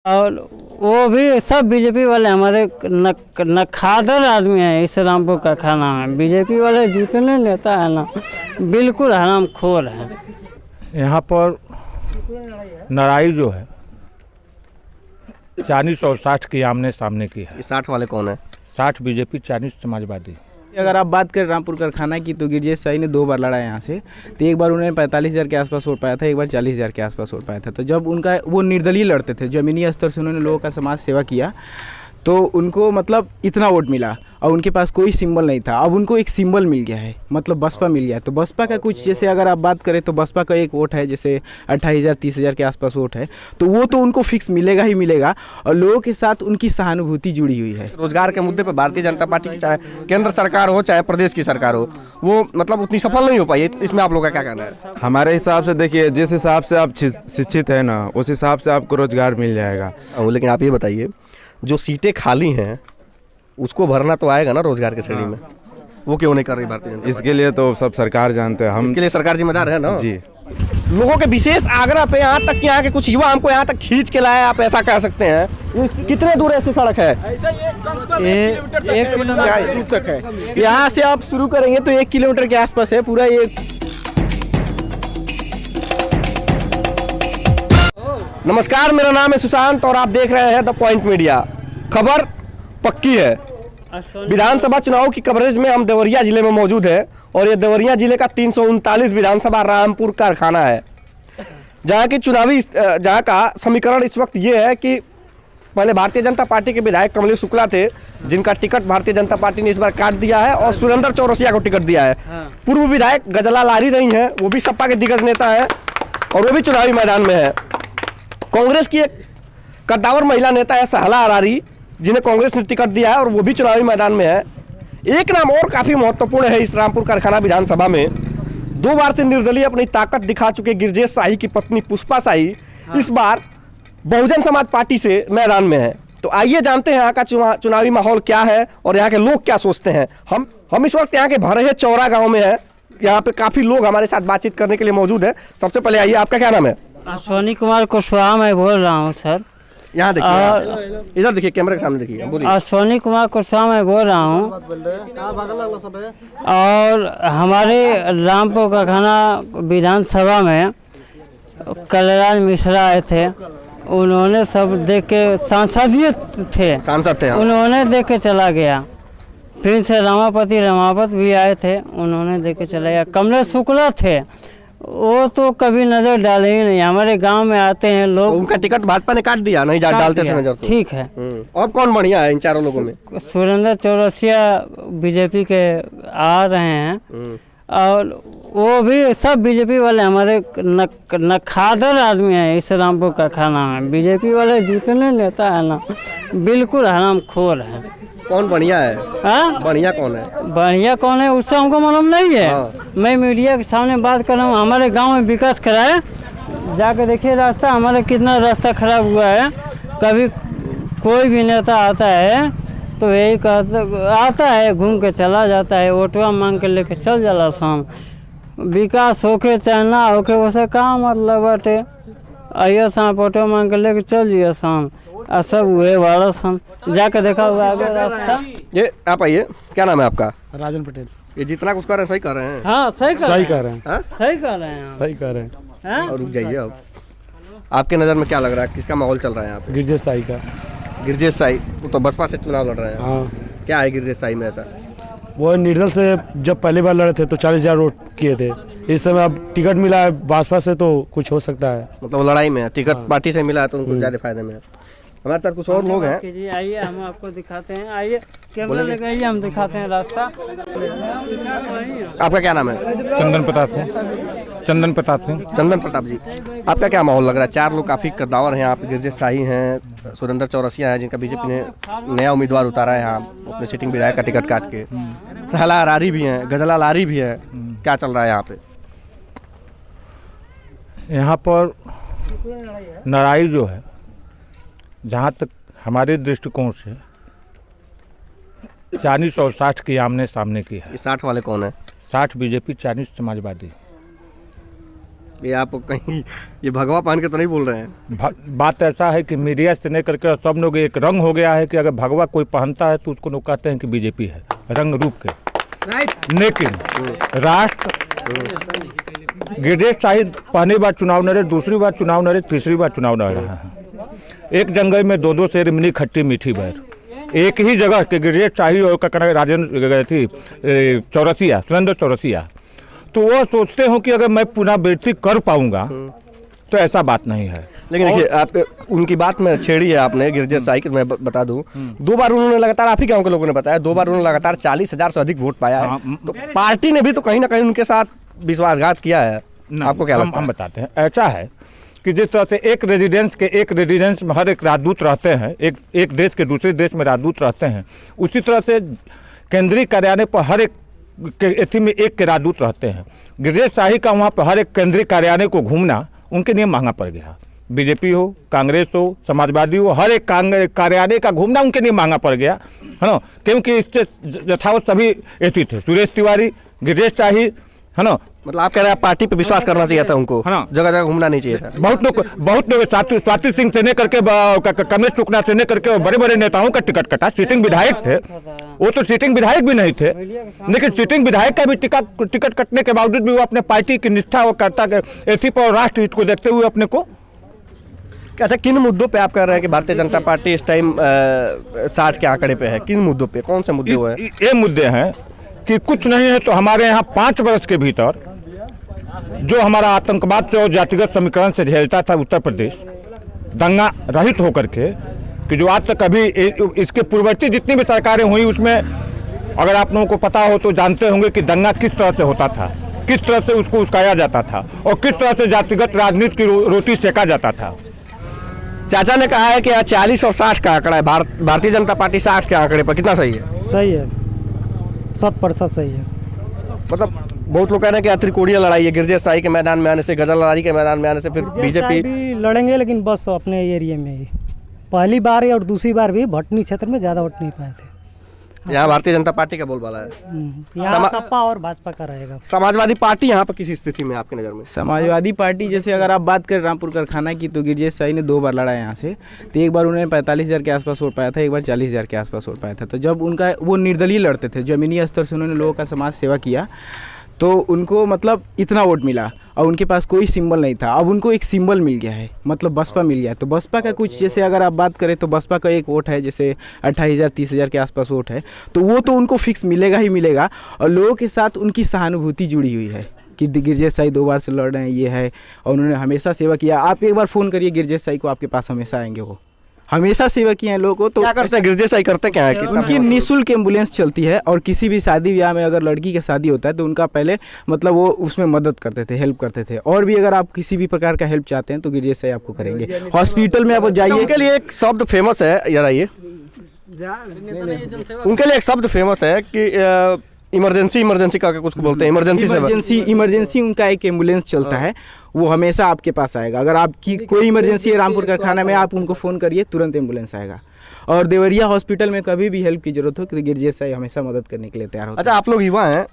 और वो भी सब बीजेपी वाले हमारे नखादर आदमी हैं। इस रामपुर का खाना में बीजेपी वाले जितने नेता है ना बिल्कुल हरामखोर हैं। यहाँ पर लड़ाई जो है 40 और 60 की आमने सामने की है। 60 वाले कौन है? 60 बीजेपी, 40 समाजवादी। अगर आप बात करें रामपुर कारखाना की तो गिरजेश साई ने 2 बार लड़ा यहाँ से। तो एक बार उन्होंने 45,000 के आसपास वोट पाया था, एक बार 40,000 के आसपास वोट पाया था। तो जब उनका वो निर्दलीय लड़ते थे, ज़मीनी स्तर से उन्होंने लोगों का समाज सेवा किया, तो उनको मतलब इतना वोट मिला और उनके पास कोई सिंबल नहीं था। अब उनको एक सिंबल मिल गया है, मतलब बसपा मिल गया है। तो बसपा का कुछ जैसे अगर आप बात करें तो बसपा का एक वोट है जैसे 28,000 30,000 के आसपास वोट है, तो वो तो उनको फिक्स मिलेगा ही मिलेगा और लोगों के साथ उनकी सहानुभूति जुड़ी हुई है। रोजगार के मुद्दे पर भारतीय जनता पार्टी की चाहे केंद्र सरकार हो चाहे प्रदेश की सरकार हो, वो मतलब उतनी सफल नहीं हो पाई। इसमें आप लोगों का क्या कहना है? हमारे हिसाब से देखिए, जिस हिसाब से आप शिक्षित है ना, उस हिसाब से आपको रोजगार मिल जाएगा। लेकिन आप ये बताइए, जो सीटें खाली हैं उसको भरना तो आएगा ना रोजगार के श्रेणी में, वो क्यों नहीं कर रही भारतीय जनता? इसके लिए तो सब सरकार जानते हैं। हम इसके लिए सरकार जिम्मेदार है ना जी। लोगों के विशेष आग्रह पे यहाँ तक कि यहाँ के कुछ युवा हमको यहाँ तक खींच के लाए, आप ऐसा कह सकते हैं। कितने दूर ऐसी सड़क है? 1 किलोमीटर दूर तक है। यहाँ से आप शुरू करेंगे तो 1 किलोमीटर के आसपास है पूरा ये। नमस्कार, मेरा नाम है सुशांत और आप देख रहे हैं द पॉइंट मीडिया। खबर पक्की है। विधानसभा चुनाव की कवरेज में हम देवरिया जिले में मौजूद है और ये देवरिया जिले का 339 विधानसभा रामपुर कारखाना है, जहाँ का समीकरण इस वक्त ये है कि पहले भारतीय जनता पार्टी के विधायक कमलेश शुक्ला थे, जिनका टिकट भारतीय जनता पार्टी ने इस बार काट दिया है और सुरेंद्र चौरसिया को टिकट दिया है। पूर्व विधायक गजला लारी रही हैं, वो भी सपा के दिग्गज नेता है और वो भी चुनावी मैदान में है। कांग्रेस की एक कद्दावर महिला नेता है सहला अरारी, जिन्हें कांग्रेस ने टिकट दिया है और वो भी चुनावी मैदान में है। एक नाम और काफी महत्वपूर्ण है इस रामपुर कारखाना विधानसभा में। 2 बार से निर्दलीय अपनी ताकत दिखा चुके गिरजेश साही की पत्नी पुष्पा साही इस बार बहुजन समाज पार्टी से मैदान में है। तो आइए जानते हैं यहाँ का चुनावी माहौल क्या है और यहाँ के लोग क्या सोचते हैं। हम इस वक्त यहाँ के भरे चौरा गाँव में है। यहाँ पे काफी लोग हमारे साथ बातचीत करने के लिए मौजूद है। सबसे पहले आइए, आपका क्या नाम है? अश्वनी कुमार कुशवाहा मैं बोल रहा हूँ सर। यहाँ देखिए, इधर देखिए, कैमरे के सामने देखिए, बोलिए। अश्वनी कुमार कुशवाहा मैं बोल रहा हूँ और हमारे रामपुर कारखाना विधानसभा में कलराज मिश्रा आए थे। उन्होंने सब देख के सांसद थे उन्होंने देख के चला गया। फिर से रमापत भी आए थे, उन्होंने देख के चला गया। कमलेश शुक्ला थे, वो तो कभी नजर डाले ही नहीं। हमारे गांव में आते हैं लोग। तो उनका टिकट भाजपा ने काट दिया, नहीं डालते थे नजर तो। ठीक है। अब कौन बढ़िया है इन चारों लोगों में? सुरेंद्र चौरसिया बीजेपी के आ रहे हैं और वो भी सब बीजेपी वाले हमारे नखादर आदमी हैं। इस रामपुर का खाना में बीजेपी वाले जितने नेता है ना बिल्कुल हरामखोर हैं। कौन बढ़िया है? हाँ, बढ़िया कौन है? बढ़िया कौन है उससे हमको मालूम नहीं है। मैं मीडिया के सामने बात कर रहा हूँ। हमारे गांव में विकास कराए, जाके देखिए रास्ता, हमारे कितना रास्ता खराब हुआ है। कभी कोई भी नेता आता है तो यही आता है, घूम के चला जाता है, वोटवा मांग के लेके चल जाला शाम। विकास होके चाहे ना होके उसे का मतलब बाटे। आइए शाम वोटवा मांग के लेके चल जाइए शाम, सब हुए वाला सन जाके देखा हुआ आगे रास्ता। ये आप आइए, क्या नाम है आपका? राजन पटेल। ये जितना कुछ कर रहे हैं सही कर रहे हैं? हाँ सही कर रहे हैं। सही कर रहे हैं। और रुक जाइए, अब आपके नज़र में क्या लग रहा है, किसका माहौल चल रहा है यहाँ पे? गिरजेश साई का। गिरजेश साई, वो तो बसपा से चुनाव लड़ रहे हैं। हाँ। क्या है गिरजेश साई में ऐसा? वो निर्दल से जब पहली बार लड़े थे तो 40,000 वोट किए थे। इस समय अब टिकट मिला है भाजपा से तो कुछ हो सकता है। मतलब लड़ाई में टिकट पार्टी से मिला है तो उनको ज़्यादा फायदे में है। हमारे साथ कुछ और लोग हैं। आइए हम आपको दिखाते हैं। आइए कैमरा लेकर आइए, हम दिखाते हैं रास्ता। आपका क्या नाम है? चंदन प्रताप सिंह। चंदन प्रताप जी, आपका क्या माहौल लग रहा है? 4 लोग काफी कद्दावर हैं यहाँ पे। गिरजेश साही हैं, सुरेंद्र चौरसिया हैं, जिनका बीजेपी ने नया उम्मीदवार उतारा है यहाँ अपने सिटिंग विधायक का टिकट काट के। सहला अरारी भी हैं, गजला लारी भी है। क्या चल रहा है यहाँ पे? यहाँ पर लड़ाई जो है जहाँ तक हमारे दृष्टिकोण से 40 और 60 की आमने सामने की है। 60 वाले कौन है? 60 बीजेपी, 40 समाजवादी। ये आप कहीं ये भगवा पहन के तो नहीं बोल रहे हैं? बात ऐसा है कि मीडिया से नहीं करके सब लोग एक रंग हो गया है कि अगर भगवा कोई पहनता है तो उसको लोग कहते हैं कि बीजेपी है, रंग रूप के। लेकिन राष्ट्र गिरजेश साहिब पहली बार चुनाव लड़े, दूसरी बार चुनाव लड़े, तीसरी बार चुनाव लड़ रहा है। एक जंगल में दो शेर मिली खट्टी मीठी बैर। एक ही जगह के गिरजेश शाही और राजेंद्र गए थी चौरसिया, सुरेंद्र चौरसिया, तो वो सोचते हो कि अगर मैं पुनरावृत्ति कर पाऊंगा तो ऐसा बात नहीं है। लेकिन देखिए आप उनकी बात में छेड़ी है आपने गिरजेश साही की, मैं बता दूं 2 बार उन्होंने लगातार, आप ही गांव के लोगों ने बताया, 2 बार उन्होंने लगातार 40,000 से अधिक वोट पाया है। तो पार्टी ने भी तो कहीं ना कहीं उनके साथ विश्वासघात किया है। आपको क्या लगता है? हम बताते हैं। ऐसा है कि जिस तरह से एक रेजिडेंस में हर एक राजदूत रहते हैं, एक देश के दूसरे देश में राजदूत रहते हैं, उसी तरह से केंद्रीय कार्यालय पर हर एक एथी में एक के राजदूत रहते हैं। गिरजेश शाही का वहाँ पर हर एक केंद्रीय कार्यालय को घूमना उनके लिए महंगा पड़ गया। बीजेपी हो, कांग्रेस हो, समाजवादी हो, हर एक कार्यालय का घूमना उनके लिए महंगा पड़ गया, है ना, क्योंकि इससे यथावत सभी एथी थे, सुरेश तिवारी, गिरजेश शाही, है ना। मतलब आप कह रहे हैं पार्टी पे विश्वास करना चाहिए था उनको, हाँ, जगह जगह घूमना नहीं चाहिए था। बहुत लोग स्वाति सिंह से लेकर के कमलेश शुक्ला से लेकर के बड़े बड़े नेताओं का टिकट कटा। सीटिंग विधायक थे, वो तो सीटिंग विधायक भी नहीं थे, लेकिन सीटिंग विधायक का भी टिकट कटने के बावजूद भी वो अपने पार्टी की निष्ठा और कर्ता के एथी पर राष्ट्र हित को देखते हुए अपने को। अच्छा, किन मुद्दों पे आप कह रहे हैं कि भारतीय जनता पार्टी इस टाइम 60 के आंकड़े पे है? किन मुद्दों पे, कौन से मुद्दे हुए हैं? ये मुद्दे हैं कि कुछ नहीं है तो हमारे यहाँ 5 वर्ष के भीतर जो हमारा आतंकवाद से और जातिगत समीकरण से झेलता था उत्तर प्रदेश, दंगा रहित होकर के, कि जो आज तक कभी इसके पूर्ववर्ती जितनी भी सरकारें हुई उसमें अगर आप लोगों को पता हो तो जानते होंगे कि दंगा किस तरह से होता था, किस तरह से उसको उस्काया जाता था और किस तरह से जातिगत राजनीति की रोटी सेका जाता था। चाचा ने कहा है कि 40 और 60 का आंकड़ा है, भारतीय जनता पार्टी 60 के आंकड़े पर, कितना सही है? सही है, 100% सही है। मतलब बहुत लोग कह रहे हैं कि त्रिकोणीय लड़ाई है, गिरजेश शाही के मैदान में आने से, गजल लड़ाई के मैदान में आने से फिर बीजेपी भी लड़ेंगे, लेकिन बस अपने एरिया में ही। पहली बार और दूसरी बार भी भटनी क्षेत्र में ज़्यादा वोट नहीं पाए थे। यहाँ भारतीय जनता पार्टी का बोलबाला है, यहाँ सपा और भाजपा का रहेगा। समाजवादी पार्टी यहाँ पर किस स्थिति में आपकी नज़र में? समाजवादी पार्टी, जैसे अगर आप बात करें रामपुर कारखाना की, तो गिरजेश शाही ने 2 बार लड़ा है यहाँ से। तो एक बार उन्होंने 45,000 के आसपास वोट पाया था, एक बार 40,000 के आसपास वोट पाया था। तो जब उनका वो निर्दलीय लड़ते थे, जमीनी स्तर से उन्होंने लोगों का समाज सेवा किया, तो उनको मतलब इतना वोट मिला और उनके पास कोई सिंबल नहीं था। अब उनको एक सिंबल मिल गया है, मतलब बसपा मिल गया है। तो बसपा का कुछ, जैसे अगर आप बात करें तो बसपा का एक वोट है, जैसे 28,000 30,000 के आसपास वोट है, तो वो तो उनको फिक्स मिलेगा ही मिलेगा। और लोगों के साथ उनकी सहानुभूति जुड़ी हुई है कि गिरजेश शाही 2 बार से लड़ रहे हैं, ये है, और उन्होंने हमेशा सेवा किया। आप एक बार फ़ोन करिए गिरजेश शाही को, आपके पास हमेशा आएंगे, वो हमेशा सेवा किए हैं लोगों को। तो क्या करते हैं गिरजेश शाही, करते क्या है? उनकी निःशुल्क एम्बुलेंस चलती है, और किसी भी शादी ब्याह में अगर लड़की का शादी होता है तो उनका पहले मतलब वो उसमें मदद करते थे, हेल्प करते थे। और भी अगर आप किसी भी प्रकार का हेल्प चाहते हैं तो गिरजेश शाही आपको करेंगे। हॉस्पिटल में आप जाइए, उनके लिए एक शब्द फेमस है, यार आइए, उनके लिए एक शब्द फेमस है कि इमरजेंसी का कुछ बोलते हैं, इमरजेंसी उनका एक एम्बुलेंस चलता है, वो हमेशा आपके पास आएगा। अगर आपकी कोई इमरजेंसी है रामपुर कारखाना में, आप उनको फ़ोन करिए, तुरंत एम्बुलेंस आएगा। और देवरिया हॉस्पिटल में कभी भी हेल्प की जरूरत हो तो गिरजेश शाही हमेशा मदद करने के लिए तैयार होते हैं। अच्छा, आप लोग युवा हैं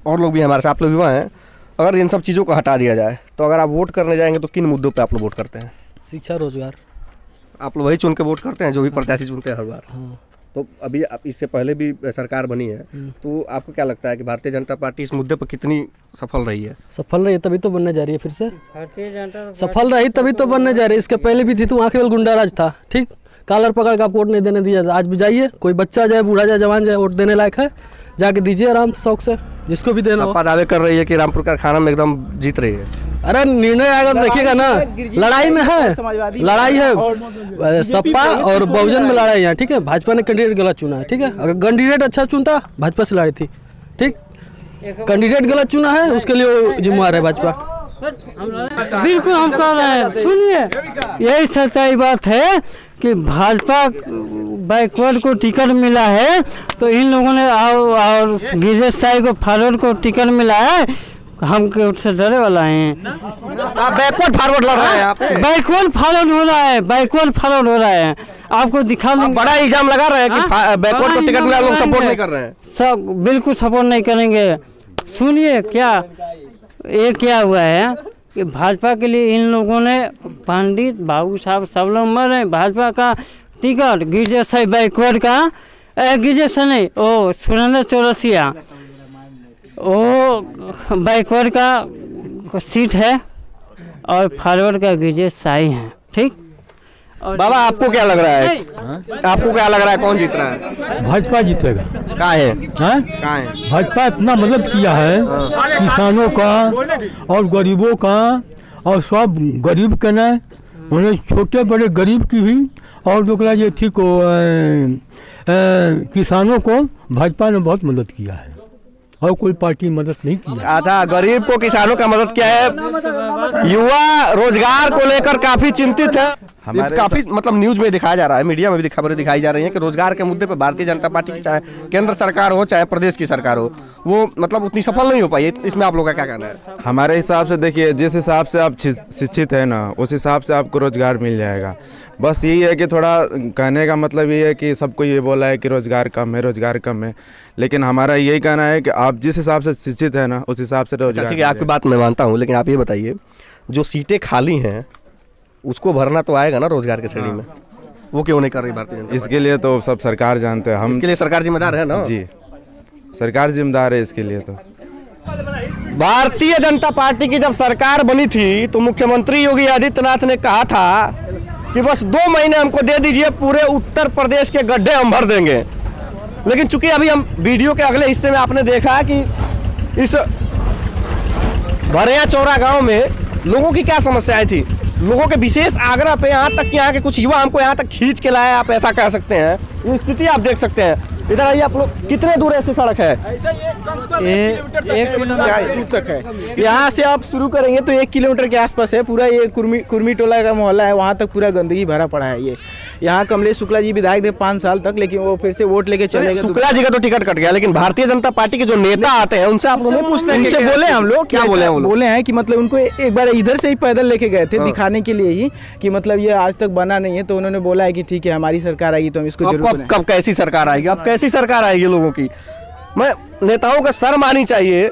और लोग भी हमारे साथ, आप लोग युवा हैं, अगर इन सब चीज़ों को हटा दिया जाए तो अगर आप वोट करने जाएंगे तो किन मुद्दों पर आप लोग वोट करते हैं? शिक्षा, रोजगार। आप लोग वही चुन के वोट करते हैं जो भी प्रत्याशी चुनते हैं हर बार? हाँ। तो अभी इससे पहले भी सरकार बनी है, तो आपको क्या लगता है कि भारतीय जनता पार्टी इस मुद्दे पर कितनी सफल रही है? सफल रही तभी तो बनने जा रही है, फिर से सफल रही तभी तो बनने जा रही है। इसके पहले भी थी तो वहाँ केवल गुंडाराज था, ठीक, कॉलर पकड़ के आप वोट नहीं देने दिया। आज भी जाइए, कोई बच्चा जाए, बूढ़ा जाए, जवान जाए, वोट देने लायक है, जाके दीजिए आराम से, शौक से, जिसको भी देना। सपा दावे कर रही है कि रामपुर कारखाना में एकदम जीत रही है। अरे निर्णय आएगा तो देखिएगा ना, लड़ाई में है, लड़ाई है, सपा और बहुजन में लड़ाई है, ठीक है। भाजपा ने कैंडिडेट गलत चुना है, ठीक है। अगर कैंडिडेट अच्छा चुनता, भाजपा से लड़ी थी, ठीक, कैंडिडेट गलत चुना है, उसके लिए जिम्मेवार है भाजपा। बिल्कुल हम कह रहे हैं, सुनिए, यही सच्चाई बात है कि भाजपा बैकवर्ड को टिकट मिला है, तो इन लोगों ने और गिरजेश शाही को फॉरवर्ड को टिकट मिला है, हम उससे डरे वाला हैं। आप बैकवर्ड फॉरवर्ड लड़ रहे हैं, आप बैकवर्ड फॉरवर्ड हो रहा है, बैकवर्ड फॉरवर्ड हो रहा है। आपको दिखा दूं, बड़ा इल्जाम लगा रहे हैं कि बैकवर्ड को टिकट मिला, लोग सपोर्ट नहीं कर रहे हैं। सब बिल्कुल सपोर्ट नहीं करेंगे। सुनिए, क्या ये क्या हुआ है कि भाजपा के लिए इन लोगों ने पंडित बाबू साहब सब लोग मर रहे हैं। भाजपा का टिकट गिरजे साई बैकवर्ड का गिरजे से नहीं, ओ सुरेंद्र चौरसिया वो बैकवर्ड का सीट है और फॉरवर्ड का गिरजे साई है। ठीक। और बाबा आपको क्या लग रहा है, आपको क्या लग रहा है कौन जीत रहा है? भाजपा जीतेगा। कहाँ है? हैं? कहाँ है? भाजपा इतना मदद किया है किसानों का और गरीबों का, और सब गरीब के न उन्हें छोटे बड़े गरीब की भी, और जो ये थी को किसानों को भाजपा ने बहुत मदद किया है और कोई पार्टी मदद नहीं की है। अच्छा, गरीब को किसानों का मदद किया है। युवा रोजगार को लेकर काफी चिंतित है। हमारे काफी मतलब न्यूज में दिखाया जा रहा है, मीडिया में भी खबरें दिखाई जा रही हैं कि रोजगार के मुद्दे पर भारतीय जनता पार्टी की, चाहे केंद्र सरकार हो चाहे प्रदेश की सरकार हो, वो मतलब उतनी सफल नहीं हो पाई। इसमें आप लोग का क्या कहना है? हमारे हिसाब से देखिए, जिस हिसाब से आप शिक्षित है ना, उस हिसाब से आपको रोजगार मिल जाएगा। बस यही है कि थोड़ा कहने का मतलब ये है कि सबको ये बोला है कि रोजगार कम है, रोजगार कम है, लेकिन हमारा यही कहना है कि आप जिस हिसाब से शिक्षित है ना, उस हिसाब से रोजगार। ठीक है, आपकी बात मैं मानता हूँ, लेकिन आप ये बताइए, जो सीटें खाली हैं उसको भरना तो आएगा ना रोजगार के श्रेणी में, वो क्यों नहीं कर रही भारतीय जनता? इसके लिए तो सब सरकार जानते हैं। हम इसके लिए सरकार जिम्मेदार है ना? जी, सरकार जिम्मेदार है इसके लिए। तो भारतीय जनता पार्टी की जब सरकार बनी थी तो मुख्यमंत्री योगी आदित्यनाथ ने कहा था कि बस 2 महीने हमको दे दीजिए, पूरे उत्तर प्रदेश के गड्ढे हम भर देंगे। लेकिन चूंकि अभी हम वीडियो के अगले हिस्से में आपने देखा कि इस भरेया चौरा गांव में लोगों की क्या समस्याएं थी, लोगों के विशेष आग्रह पे यहाँ तक कि यहाँ के कुछ युवा हमको यहाँ तक खींच के लाए, आप ऐसा कह सकते हैं। ये स्थिति आप देख सकते हैं। इधर आइए आप लोग, कितने दूर ऐसी सड़क है? 1 किलोमीटर दूर तक है। यहाँ से आप शुरू करेंगे तो 1 किलोमीटर के आसपास है। पूरा ये कुर्मी टोला का मोहल्ला है, वहाँ तक पूरा गंदगी भरा पड़ा है। ये यहाँ कमलेश शुक्ला जी विधायक थे 5 साल तक, लेकिन वो फिर से वोट लेके चले गए। शुक्ला जी का तो टिकट कट गया, लेकिन भारतीय जनता पार्टी के जो नेता आते हैं उनसे आप लोग नहीं पूछते? उनसे बोले हम लोग, क्या बोले हैं? बोले हैं कि मतलब उनको एक बार इधर से ही पैदल लेके गए थे दिखाने के लिए ही कि मतलब ये आज तक बना नहीं है। तो उन्होंने बोला है कि ठीक है, हमारी सरकार आएगी तो हम इसको जरूर बनाएंगे। कब कैसी सरकार आएगी? अब कैसी सरकार आएगी लोगों की? मैं नेताओं को शर्म आनी चाहिए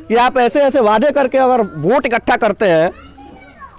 कि आप ऐसे ऐसे वादे करके अगर वोट इकट्ठा करते हैं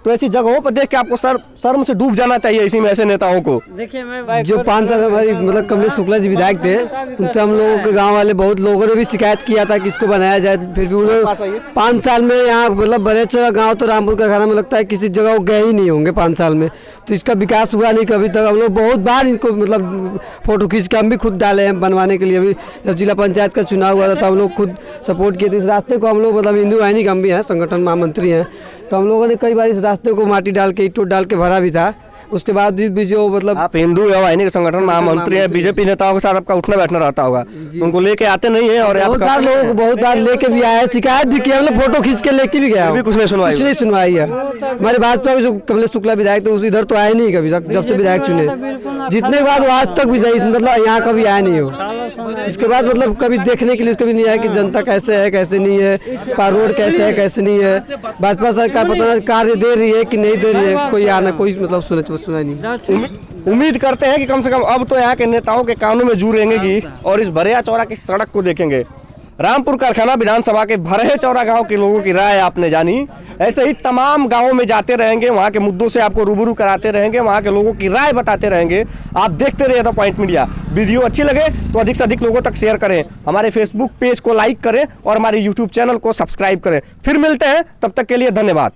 तो ऐसी जगहों पर देख के आपको शर्म से डूब जाना चाहिए इसी में ऐसे नेताओं को। देखिए, मैं जो 5 साल हमारी मतलब कमलेश शुक्ला जी विधायक थे, उनसे हम लोगों के गांव वाले बहुत लोगों ने भी शिकायत किया था कि इसको बनाया जाए। फिर भी उन्होंने 5 साल में यहाँ मतलब बरेचौरा गांव तो रामपुर का खाना में लगता है किसी जगह वो गए ही नहीं होंगे 5 साल में। तो इसका विकास हुआ नहीं कभी तक। हम लोग बहुत बार इनको मतलब फोटो खींच के हम भी खुद डाले हैं बनवाने के लिए। अभी जब जिला पंचायत का चुनाव हुआ था तो हम लोग खुद सपोर्ट किए थे इस रास्ते को। हम लोग मतलब हिंदू वाहिनी का हम भी हैं, संगठन महामंत्री हैं, तो हम लोगों ने कई बार इस रास्ते को माटी डाल के ईंट डाल के भरा भी था। उसके बाद भी जो मतलब आप हिंदू वाहिनी के संगठन महामंत्री हैं, बीजेपी नेताओं के साथ आपका उठना बैठना रहता होगा, उनको लेके आते नहीं है? और बहुत बार लोग बहुत बार लेके भी आए, शिकायत भी किया, मतलब फोटो खींच के लेके भी गया, कुछ नहीं सुनवाई है। हमारे भाजपा के जो कमलेश शुक्ला विधायक थे उस इधर तो आए नहीं कभी तक, जब से विधायक चुने जितने के बाद वो आज तक भी मतलब यहाँ कभी आए नहीं हो। इसके बाद मतलब कभी देखने के लिए कभी नहीं आया कि जनता कैसे है कैसे नहीं है, रोड कैसे है कैसे नहीं है, भाजपा सरकार पता नहीं कार्य दे रही है कि नहीं दे रही है, कोई आना कोई मतलब सुना नहीं। उम्मीद करते हैं कि कम से कम अब तो यहाँ के नेताओं के कानों में जू रेंगेगी और इस भरेया चौरा की सड़क को देखेंगे। रामपुर कारखाना विधानसभा के भरेया चौरा गांव के लोगों की राय आपने जानी। ऐसे ही तमाम गांवों में जाते रहेंगे, वहां के मुद्दों से आपको रूबरू कराते रहेंगे, वहां के लोगों की राय बताते रहेंगे। आप देखते रहिए द पॉइंट मीडिया। वीडियो अच्छी लगे तो अधिक से अधिक लोगों तक शेयर करें, हमारे फेसबुक पेज को लाइक करें और हमारे यूट्यूब चैनल को सब्सक्राइब करें। फिर मिलते हैं, तब तक के लिए धन्यवाद।